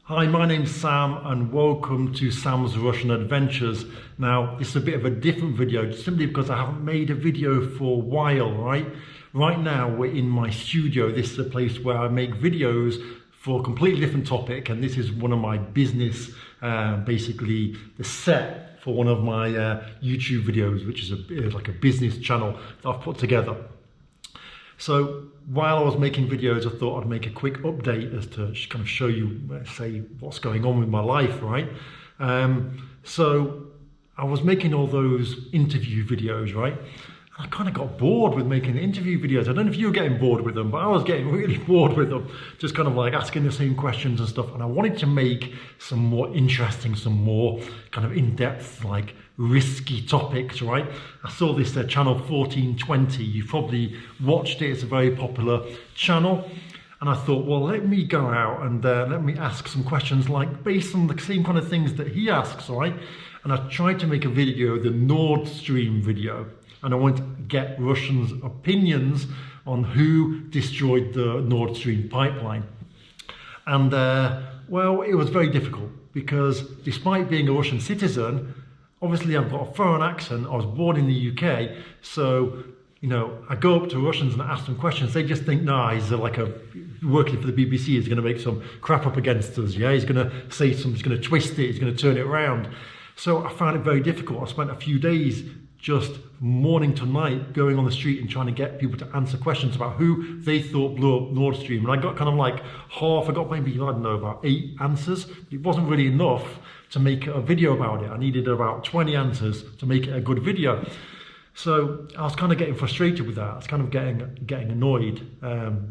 Hi, my name's Sam and welcome to Sam's Russian Adventures. Now, this is a bit of a different video simply because I haven't made a video for a while, right? Right now, we're in my studio. This is a place where I make videos for a completely different topic, and this is one of my business, basically the set for one of my YouTube videos, which is like a business channel that I've put together. So while I was making videos, I thought I'd make a quick update as to kind of show you, say, what's going on with my life, right? So I was making all those interview videos, right? I kind of got bored with making interview videos. I don't know if you were getting bored with them, but I was getting really bored with them. Just kind of like asking the same questions and stuff. And I wanted to make some more interesting, some more kind of in-depth, like risky topics, right? I saw this channel 1420. You've probably watched it. It's a very popular channel. And I thought, well, let me go out and let me ask some questions like based on the same kind of things that he asks, right? And I tried to make a video, the Nord Stream video. And I want to get Russians' opinions on who destroyed the Nord Stream pipeline. And well, it was very difficult because despite being a Russian citizen, obviously I've got a foreign accent. I was born in the UK. So, you know, I go up to Russians and I ask them questions. They just think, nah, he's like working for the BBC. He's going to make some crap up against us. Yeah, he's going to say something, he's going to twist it, he's going to turn it around. So I found it very difficult. I spent a few days just morning to night going on the street and trying to get people to answer questions about who they thought blew up Nord Stream. And I got kind of like I got maybe, I don't know, about 8 answers. It wasn't really enough to make a video about it. I needed about 20 answers to make it a good video. So I was kind of getting frustrated with that. I was kind of getting annoyed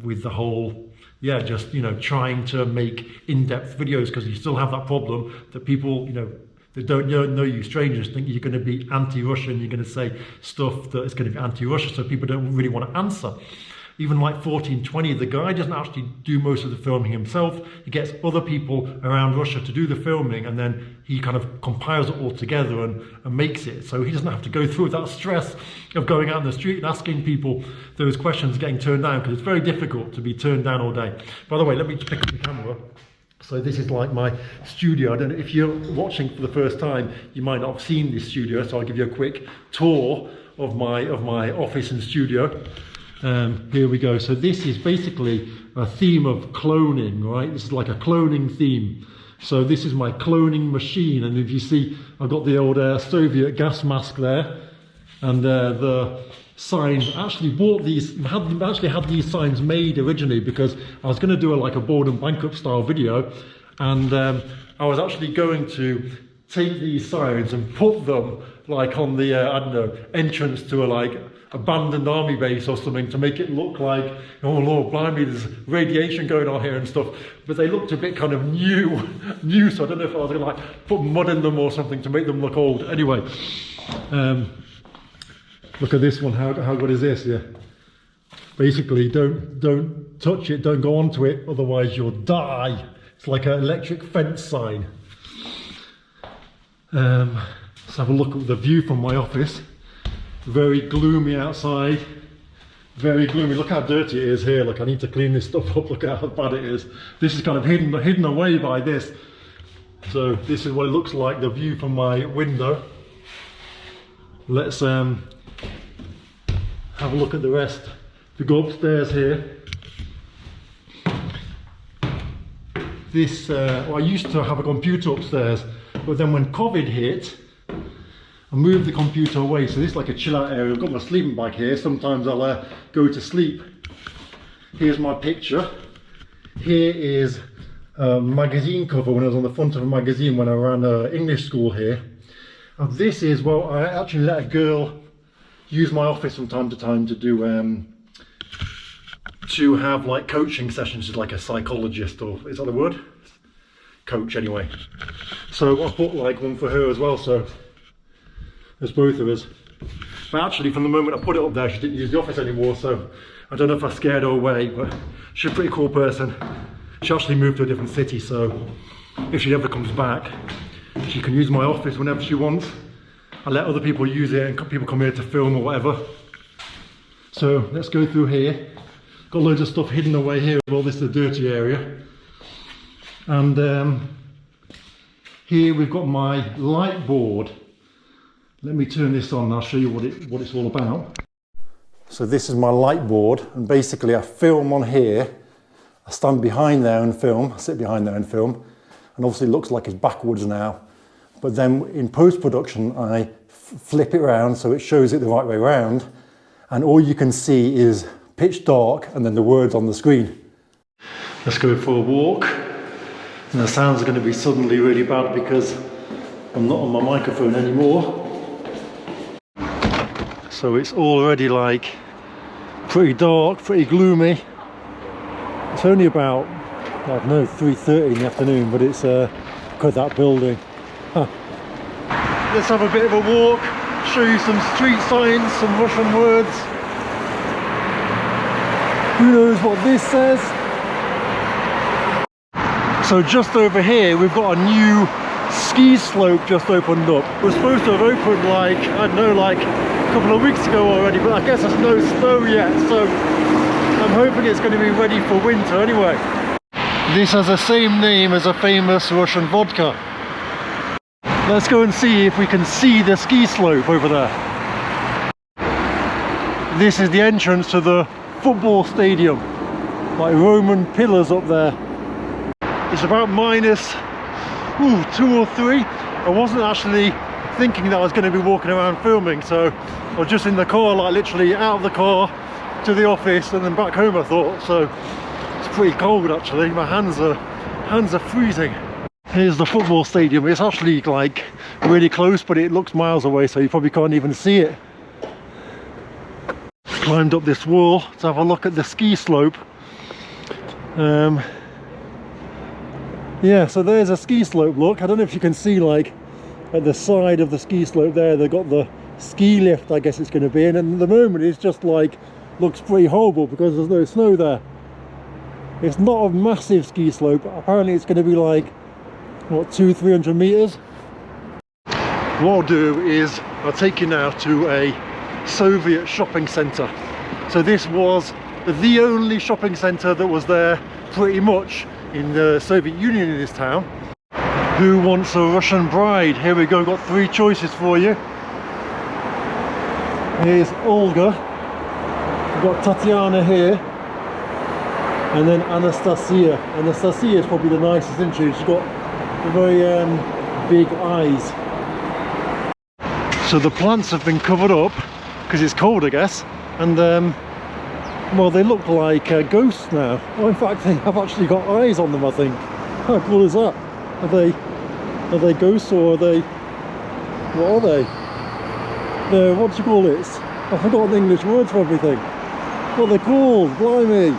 with the whole, yeah, just, you know, trying to make in-depth videos, because you still have that problem that people, you know, that don't know you, strangers, think you're going to be anti-Russian, you're going to say stuff that is going to be anti-Russia, so people don't really want to answer. Even like 1420, the guy doesn't actually do most of the filming himself. He gets other people around Russia to do the filming, and then he kind of compiles it all together and makes it. So he doesn't have to go through that stress of going out in the street and asking people those questions, getting turned down, because it's very difficult to be turned down all day. By the way, let me just pick up the camera. So this is like my studio. I don't know if you're watching for the first time, you might not have seen this studio, so I'll give you a quick tour of my office and studio. Here we go. So this is basically a theme of cloning, right? This is like a cloning theme. So this is my cloning machine, and if you see, I've got the old Soviet gas mask there, and the signs. I actually bought these, actually had these signs made originally because I was going to do a bold and bankrupt style video, and I was actually going to take these signs and put them like on the I don't know, entrance to a abandoned army base or something, to make it look like, oh Lord blimey, there's radiation going on here and stuff. But they looked a bit kind of new, so I don't know if I was going to put mud in them or something to make them look old. Anyway, look at this one. How good is this? Yeah. Basically, don't touch it. Don't go onto it. Otherwise, you'll die. It's like an electric fence sign. Let's have a look at the view from my office. Very gloomy outside. Very gloomy. Look how dirty it is here. Look, I need to clean this stuff up. Look at how bad it is. This is kind of hidden away by this. So this is what it looks like. The view from my window. Let's have a look at the rest. If we go upstairs here, this, well, I used to have a computer upstairs, but then when COVID hit, I moved the computer away. So this is like a chill out area. I've got my sleeping bag here. Sometimes I'll go to sleep. Here's my picture. Here is a magazine cover when I was on the front of a magazine when I ran English school here. And this is, well, I actually let a girl use my office from time to time to do to have like coaching sessions. She's like a psychologist, or is that the word? Coach, anyway. So I put like one for her as well, so there's both of us. But actually, from the moment I put it up there, she didn't use the office anymore, so I don't know if I scared her away, but she's a pretty cool person. She actually moved to a different city, so if she ever comes back, she can use my office whenever she wants. I let other people use it, and people come here to film or whatever. So let's go through here. Got loads of stuff hidden away here. Well, this is the dirty area. And here we've got my light board. Let me turn this on and I'll show you what it's all about. So this is my light board, and basically I film on here. I stand behind there and film, I sit behind there and film, and obviously it looks like it's backwards now. But then in post-production, I flip it around so it shows it the right way around, and all you can see is pitch dark and then the words on the screen. Let's go for a walk. And the sounds are going to be suddenly really bad because I'm not on my microphone anymore. So it's already like pretty dark, pretty gloomy. It's only about, I don't know, 3:30 in the afternoon, but it's because of that building. Huh. Let's have a bit of a walk, show you some street signs, some Russian words. Who knows what this says? So just over here we've got a new ski slope just opened up. It was supposed to have opened like, I don't know, like a couple of weeks ago already, but I guess there's no snow yet, so I'm hoping it's going to be ready for winter anyway. This has the same name as a famous Russian vodka. Let's go and see if we can see the ski slope over there. This is the entrance to the football stadium, like Roman pillars up there. It's about minus 2 or 3. I wasn't actually thinking that I was going to be walking around filming, so I was just in the car, like literally out of the car to the office and then back home, I thought. So it's pretty cold actually, my hands are freezing. Here's the football stadium. It's actually like really close, but it looks miles away, so you probably can't even see it. Climbed up this wall to have a look at the ski slope. Yeah, so there's a ski slope, look. I don't know if you can see, like at the side of the ski slope there, they've got the ski lift, I guess it's going to be, and at the moment it's just like looks pretty horrible because there's no snow there. It's not a massive ski slope. Apparently it's going to be like what, 200-300 meters. What I'll do is I'll take you now to a Soviet shopping center. So this was the only shopping center that was there pretty much in the Soviet Union in this town. Who wants a Russian bride? Here we go, got 3 choices for you. Here's Olga, we've got Tatiana here, and then Anastasia. Anastasia is probably the nicest, isn't she? She's got very big eyes. So the plants have been covered up because it's cold, I guess, and well, they look like ghosts now. Oh, in fact, they have actually got eyes on them, I think. How cool is that? Are they ghosts, or are they, what are they? What do you call it? I've forgotten the English words for everything. What are they called? Blimey!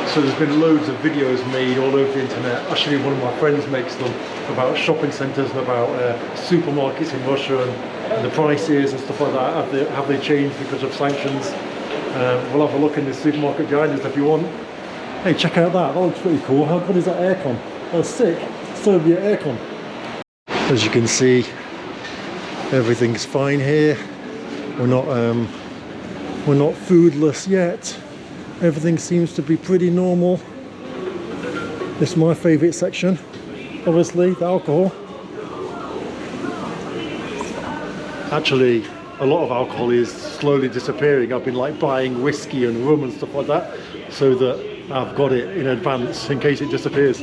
So there's been loads of videos made all over the internet. Actually, one of my friends makes them about shopping centres and about supermarkets in Russia and the prices and stuff like that. Have they changed because of sanctions? We'll have a look in the supermarket behind us if you want. Hey, check out that. That looks pretty cool. How good is that aircon? That's sick. Soviet aircon. As you can see, everything's fine here. We're not foodless yet. Everything seems to be pretty normal. This is my favourite section, obviously, the alcohol. Actually, a lot of alcohol is slowly disappearing. I've been like buying whiskey and rum and stuff like that so that I've got it in advance in case it disappears.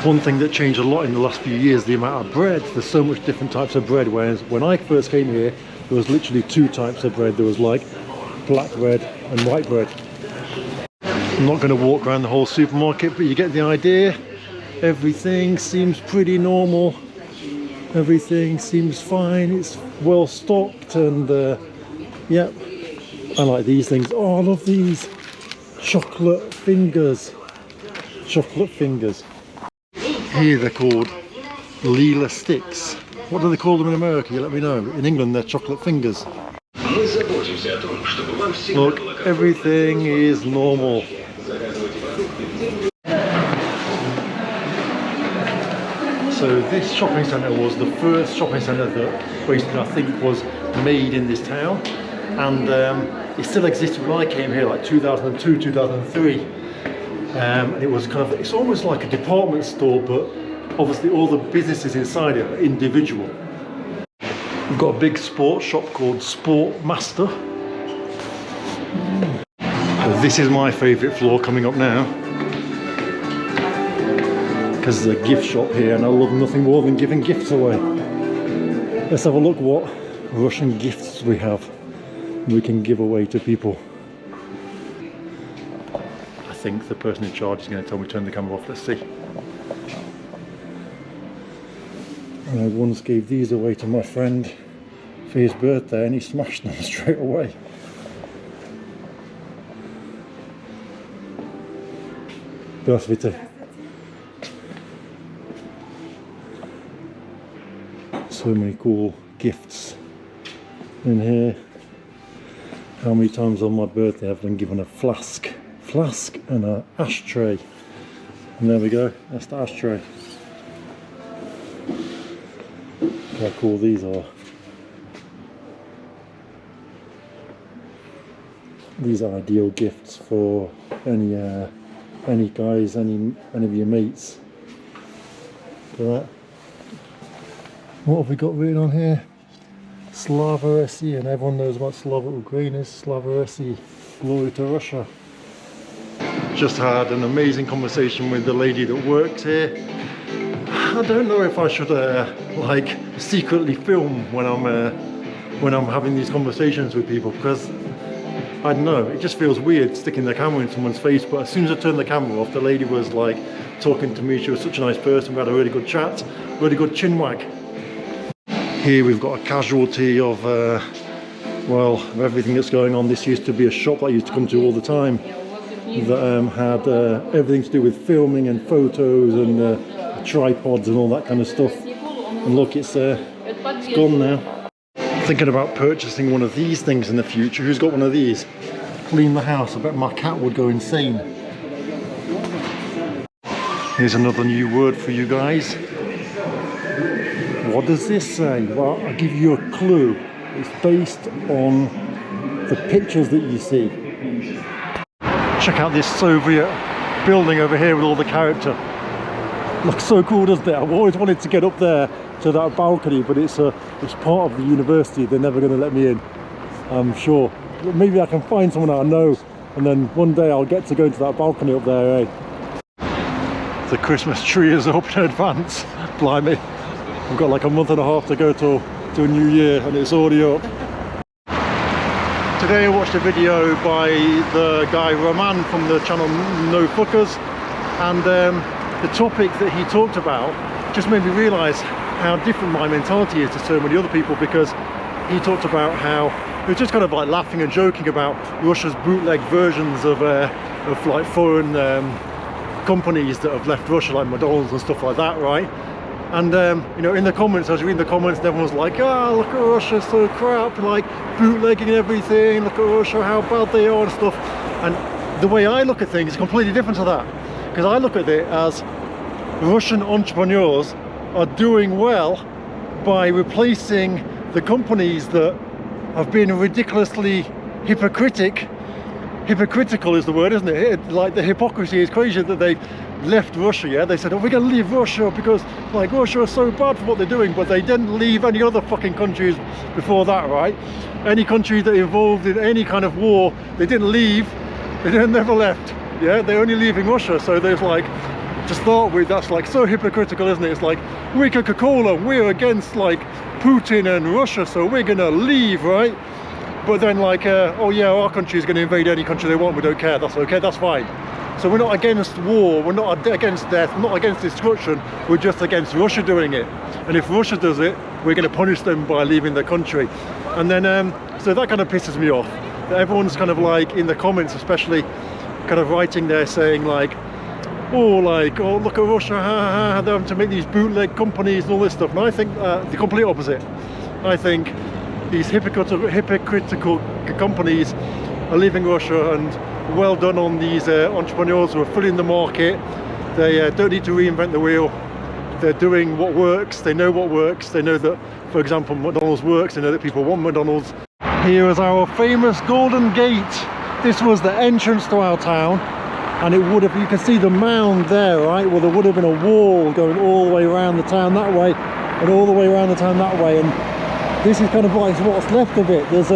One thing that changed a lot in the last few years, the amount of bread. There's so much different types of bread, whereas when I first came here, there was literally 2 types of bread. There was like black bread and white bread. I'm not going to walk around the whole supermarket, but you get the idea. Everything seems pretty normal. Everything seems fine. It's well stocked, and yep, I like these things. Oh, I love these chocolate fingers. Chocolate fingers. Here they're called Lila sticks. What do they call them in America? You let me know. In England, they're chocolate fingers. Look, everything is normal. So this shopping centre was the first shopping centre that basically I think was made in this town, and it still existed when I came here, like 2002, 2003. And it was kind of, it's almost like a department store, but obviously all the businesses inside it are individual. We've got a big sports shop called Sport Master. So this is my favourite floor coming up now, because there's a gift shop here and I love nothing more than giving gifts away. Let's have a look what Russian gifts we have we can give away to people. I think the person in charge is going to tell me to turn the camera off. Let's see. I once gave these away to my friend for his birthday and he smashed them straight away. Здравствуйте. So many cool gifts in here. How many times on my birthday I've been given a flask and an ashtray. And there we go, that's the ashtray. Look how cool these are. These are ideal gifts for any guys, any of your mates. Look at that. What have we got written on here? Slava Resi, and everyone knows what Slava Ukraine is. Slava Resi, glory to Russia. Just had an amazing conversation with the lady that works here. I don't know if I should like secretly film when I'm having these conversations with people, because I don't know, it just feels weird sticking the camera in someone's face. But as soon as I turned the camera off, the lady was like talking to me. She was such a nice person. We had a really good chat, really good chin wag. Here we've got a casualty of well, of everything that's going on. This used to be a shop that I used to come to all the time that had everything to do with filming and photos and tripods and all that kind of stuff. And look, it's gone now. Thinking about purchasing one of these things in the future. Who's got one of these? Clean the house. I bet my cat would go insane. Here's another new word for you guys. What does this say? Well, I'll give you a clue. It's based on the pictures that you see. Check out this Soviet building over here with all the character. Looks so cool, doesn't it? I've always wanted to get up there to that balcony, but it's part of the university. They're never going to let me in, I'm sure. Maybe I can find someone I know, and then one day I'll get to go to that balcony up there, eh? The Christmas tree is up in advance. Blimey. We've got like a month and a half to go to a new year and it's already up. Today I watched a video by the guy Roman from the channel No Fuckers, and the topic that he talked about just made me realise how different my mentality is to so many other people, because he talked about how he was just kind of like laughing and joking about Russia's bootleg versions of like foreign companies that have left Russia, like McDonald's and stuff like that, right? And you know, in the comments, I was reading the comments and everyone was like, ah, look at Russia, so crap, like bootlegging everything, look at Russia, how bad they are and stuff. And the way I look at things is completely different to that, because I look at it as Russian entrepreneurs are doing well by replacing the companies that have been ridiculously hypocritical is the word, isn't it? Like, the hypocrisy is crazy that they've left Russia. Yeah, they said, oh, we're going to leave Russia because like Russia is so bad for what they're doing, but they didn't leave any other fucking countries before that, right? Any country that involved in any kind of war, they didn't leave, they never left. Yeah, they're only leaving Russia. So there's like, to start with, that's like so hypocritical, isn't it? It's like, we're Coca-Cola, we're against like Putin and Russia, so we're gonna leave, right? But then like, oh yeah, our country is going to invade any country they want, we don't care, that's okay, that's fine. So we're not against war, we're not against death, we're not against destruction, we're just against Russia doing it. And if Russia does it, we're going to punish them by leaving the country. And then, so that kind of pisses me off. That everyone's kind of like, in the comments especially, kind of writing there saying like, oh, look at Russia, they're having to make these bootleg companies and all this stuff. And I think the complete opposite. I think these hypocritical companies are leaving Russia, and well done on these entrepreneurs who are filling the market. They don't need to reinvent the wheel. they're doing what works, they know what works, they know that, for example, McDonald's works, they know that people want McDonald's. Here is our famous Golden Gate. This was the entrance to our town, and it would have, you can see the mound there, right? Well, there would have been a wall going all the way around the town that way, and all the way around the town that way, and this is kind of like what's left of it. There's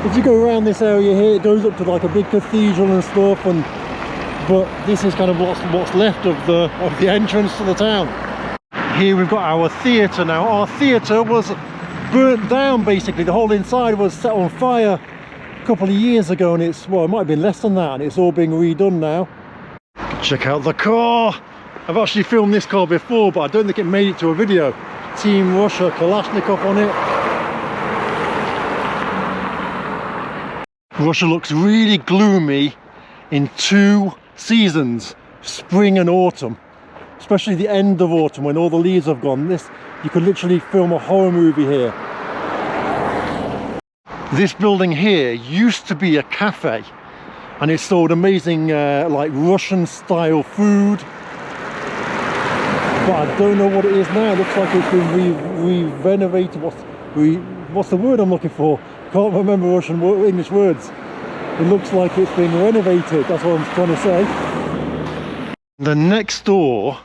if you go around this area here, it goes up to like a big cathedral and stuff, but this is kind of what's left of the entrance to the town. Here we've got our theatre now. Our theatre was burnt down basically. The whole inside was set on fire a couple of years ago, and it's, well, it might have been less than that, and it's all being redone now. Check out the car. I've actually filmed this car before, but I don't think it made it to a video. Team Russia Kalashnikov on it. Russia looks really gloomy in 2 seasons, spring and autumn, especially the end of autumn when all the leaves have gone. This, you could literally film a horror movie here. This building here used to be a cafe, and it sold amazing like Russian style food, but I don't know what it is now. It looks like it's been renovated. What's the word I'm looking for? Can't remember Russian English words. It looks like it's been renovated, that's what I'm trying to say. The next door,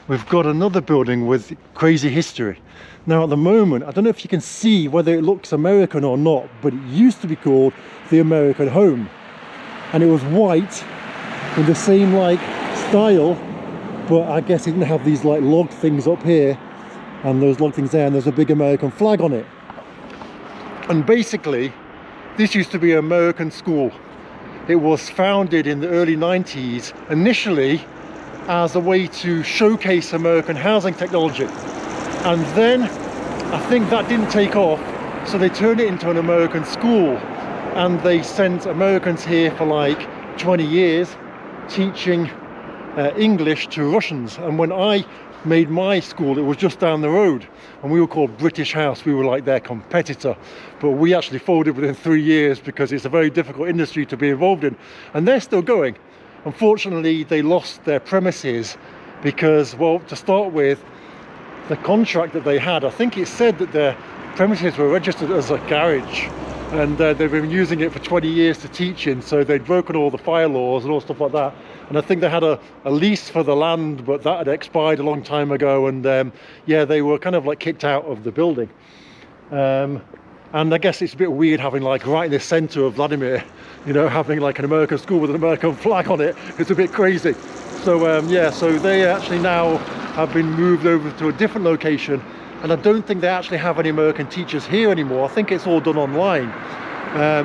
we've got another building with crazy history. Now at the moment, I don't know if you can see whether it looks American or not, but it used to be called the American Home. And it was white with the same like style, but I guess it didn't have these like log things up here and those log things there, and there's a big American flag on it. And basically, this used to be an American school. It was founded in the early 90s, initially as a way to showcase American housing technology. And then, I think that didn't take off, so they turned it into an American school. And they sent Americans here for like 20 years, teaching English to Russians. And when I made my school, it was just down the road, and we were called British House. We were like their competitor, but we actually folded within 3 years because it's a very difficult industry to be involved in, and they're still going. Unfortunately, they lost their premises because, well, to start with, the contract that they had, I think it said that their premises were registered as a garage, and they've been using it for 20 years to teach in, so they'd broken all the fire laws and all stuff like that. And I think they had a lease for the land, but that had expired a long time ago, and yeah, they were kind of like kicked out of the building. And I guess it's a bit weird having like right in the center of Vladimir, you know, having like an American school with an American flag on it. It's a bit crazy. So yeah, so they actually now have been moved over to a different location, and I don't think they actually have any American teachers here anymore. I think it's all done online.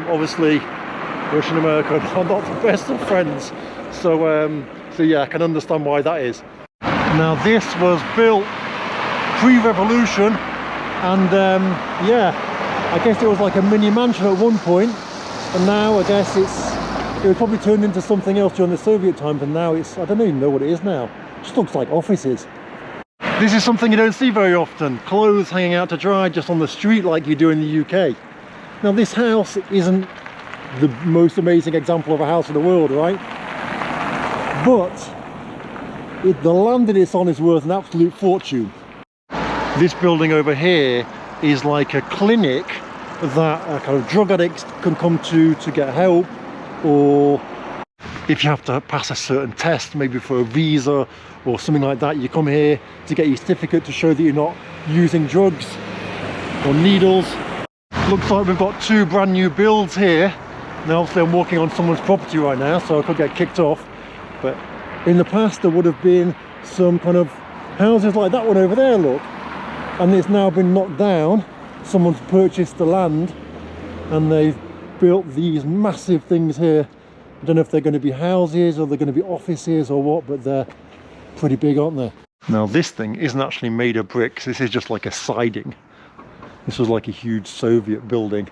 Obviously, Russian and American are not the best of friends. So yeah, I can understand why that is. Now this was built pre-revolution, and yeah, I guess it was like a mini mansion at one point, and now I guess it was probably turned into something else during the Soviet times, and now it's, I don't even know what it is now. It just looks like offices. This is something you don't see very often, clothes hanging out to dry just on the street like you do in the UK. Now this house isn't the most amazing example of a house in the world, right? But the land that it's on is worth an absolute fortune. This building over here is like a clinic that kind of drug addicts can come to get help, or if you have to pass a certain test, maybe for a visa or something like that, you come here to get your certificate to show that you're not using drugs or needles. Looks like we've got 2 brand new builds here. Now obviously I'm walking on someone's property right now, so I could get kicked off. But in the past there would have been some kind of houses like that one over there, look, and it's now been knocked down. Someone's purchased the land and they've built these massive things here. I don't know if they're going to be houses or they're going to be offices or what, but they're pretty big, aren't they? Now this thing isn't actually made of bricks, this is just like a siding. This was like a huge Soviet building,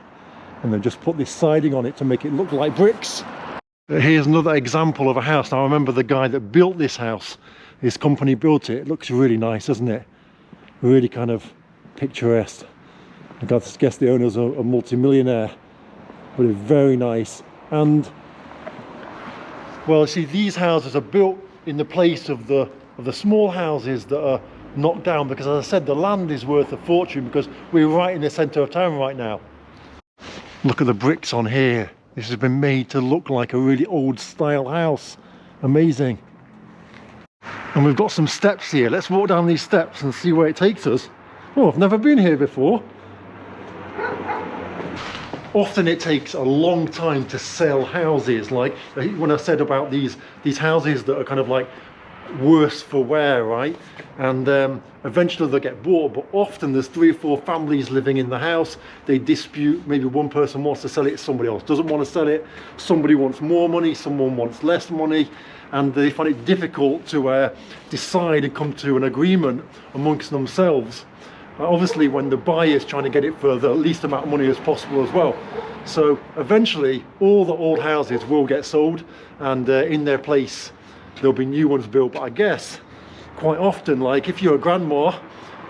and they've just put this siding on it to make it look like bricks. Here's another example of a house. Now I remember the guy that built this house, his company built it. It looks really nice, doesn't it? Really kind of picturesque. I guess the owner's a multi-millionaire, but it's very nice. And well, see, these houses are built in the place of the small houses that are knocked down, because as I said, the land is worth a fortune because we're right in the centre of town right now. Look at the bricks on here. This has been made to look like a really old style house. Amazing. And we've got some steps here. Let's walk down these steps and see where it takes us. Oh, I've never been here before. Often it takes a long time to sell houses, like when I said about these houses that are kind of like worse for wear, right? And eventually they'll get bought, but often there's 3 or 4 families living in the house. They dispute, maybe one person wants to sell it, somebody else doesn't want to sell it, somebody wants more money, someone wants less money, and they find it difficult to decide and come to an agreement amongst themselves. Obviously when the buyer is trying to get it for the least amount of money as possible as well. So eventually all the old houses will get sold, and in their place there'll be new ones built. But I guess quite often, like if you're a grandma,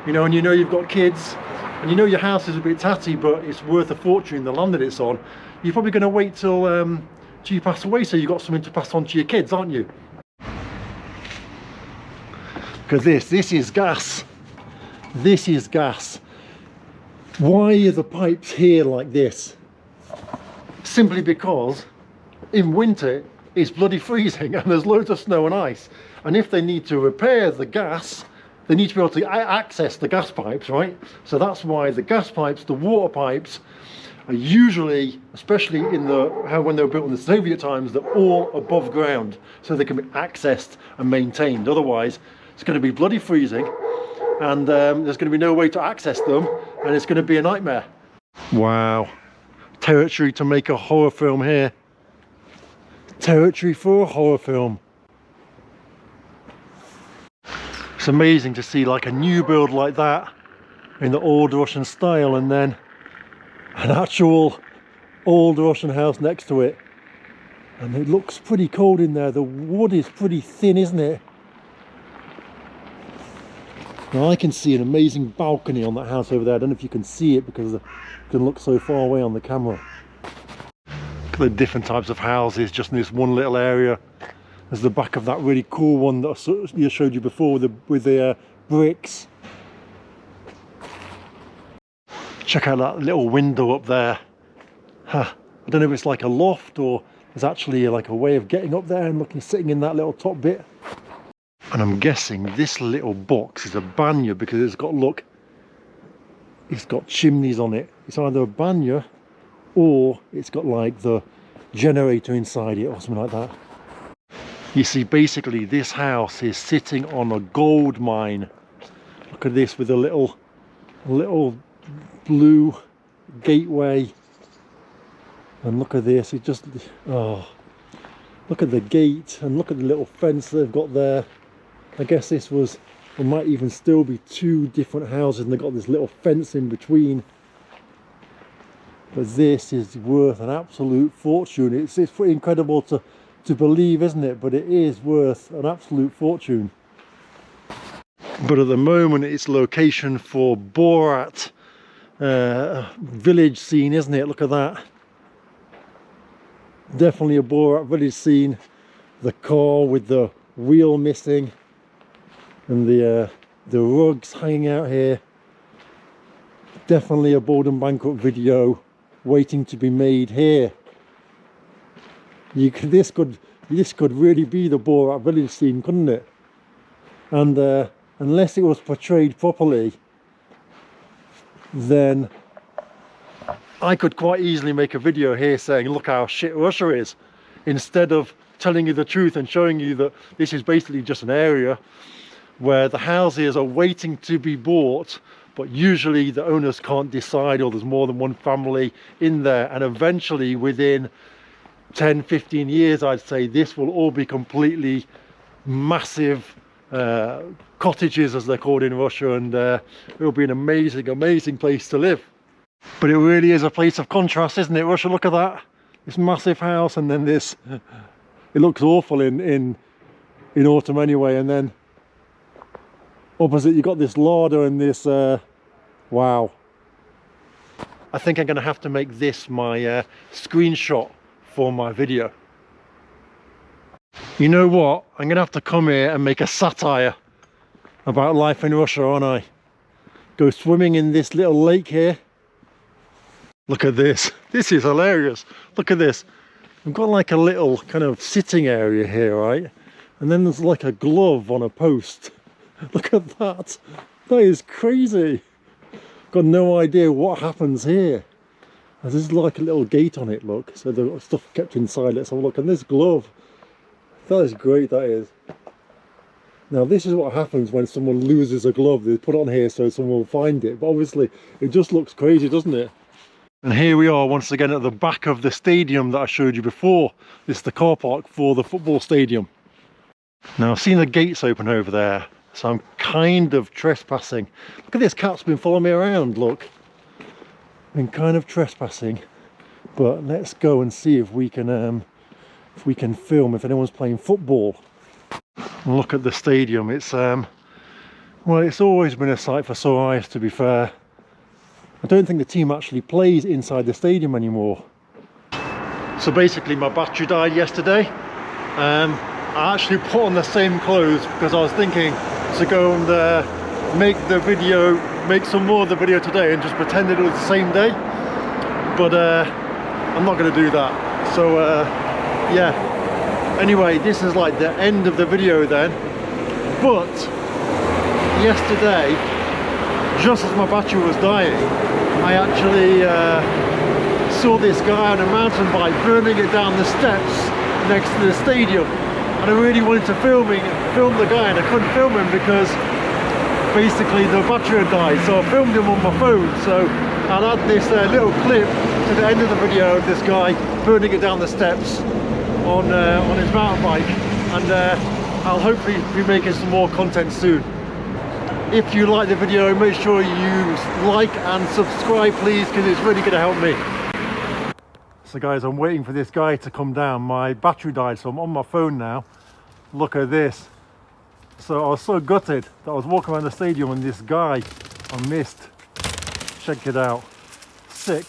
you know, and you know you've got kids, and you know your house is a bit tatty but it's worth a fortune, the land that it's on, you're probably going to wait till you pass away, so you've got something to pass on to your kids, aren't you? Because this is gas. This is gas. Why are the pipes here like this? Simply because in winter it's bloody freezing and there's loads of snow and ice, and if they need to repair the gas, they need to be able to access the gas pipes, right? So that's why the gas pipes, the water pipes, are usually, especially in when they were built in the Soviet times, they're all above ground so they can be accessed and maintained. Otherwise it's going to be bloody freezing, and there's going to be no way to access them, and it's going to be a nightmare. Wow, territory to make a horror film here. Territory for a horror film. It's amazing to see like a new build like that in the old Russian style, and then an actual old Russian house next to it. And it looks pretty cold in there. The wood is pretty thin, isn't it? Now I can see an amazing balcony on that house over there. I don't know if you can see it because it can look so far away on the camera. Look at the different types of houses just in this one little area. There's the back of that really cool one that I showed you before with the bricks. Check out that little window up there. Huh. I don't know if it's like a loft or there's actually like a way of getting up there and sitting in that little top bit. And I'm guessing this little box is a banya because it's got, look, it's got chimneys on it. It's either a banya or it's got like the generator inside it or something like that. You see, basically this house is sitting on a gold mine. Look at this with a little blue gateway. And look at this, it just, oh, look at the gate and look at the little fence they've got there. I guess this was, there might even still be 2 different houses and they've got this little fence in between. But this is worth an absolute fortune. It's pretty incredible to believe, isn't it? But it is worth an absolute fortune. But at the moment it's location for Borat village scene, isn't it? Look at that. Definitely a Borat village scene. The car with the wheel missing. And the rugs hanging out here. Definitely a Bold and Bankrupt video waiting to be made here. This could really be the Borat village scene, couldn't it? And unless it was portrayed properly, then I could quite easily make a video here saying, look how shit Russia is, instead of telling you the truth and showing you that this is basically just an area where the houses are waiting to be bought, but usually the owners can't decide, or there's more than one family in there, and eventually within 10-15 years I'd say this will all be completely massive cottages, as they're called in Russia, and it'll be an amazing place to live. But it really is a place of contrast, isn't it, Russia? Look at that, this massive house, and then this, it looks awful in autumn anyway, and then opposite you got this larder and this wow. I think I'm gonna have to make this my screenshot for my video. You know what, I'm gonna have to come here and make a satire about life in Russia, aren't I? Go swimming in this little lake here. Look at this. This is hilarious. Look at this. I've got like a little kind of sitting area here, right? And then there's like a glove on a post. Look at that. That is crazy. Got no idea what happens here. There's like a little gate on it, look. So the stuff kept inside. Let's have a look. And this glove. That is great, that is. Now this is what happens when someone loses a glove. They put it on here so someone will find it. But obviously it just looks crazy, doesn't it? And here we are once again at the back of the stadium that I showed you before. This is the car park for the football stadium. Now I've seen the gates open over there, so I'm kind of trespassing. Look at this, cat's been following me around, look. Been kind of trespassing, but let's go and see if we can film if anyone's playing football. And look at the stadium. It's well, it's always been a sight for sore eyes, to be fair. I don't think the team actually plays inside the stadium anymore. So basically my battery died yesterday. I actually put on the same clothes because I was thinking to go and make some more of the video today and just pretend it was the same day. But I'm not going to do that. So yeah. Anyway, this is like the end of the video then. But yesterday, just as my battery was dying, I actually saw this guy on a mountain bike burning it down the steps next to the stadium, and I really wanted to film the guy, and I couldn't film him because basically the battery had died. So I filmed him on my phone. So I'll add this little clip to the end of the video of this guy burning it down the steps on his mountain bike, and I'll hopefully be making some more content soon. If you like the video, make sure you like and subscribe please, because it's really going to help me. So guys, I'm waiting for this guy to come down. My battery died, so I'm on my phone now. Look at this. So I was so gutted that I was walking around the stadium and this guy I missed. Check it out. Sick.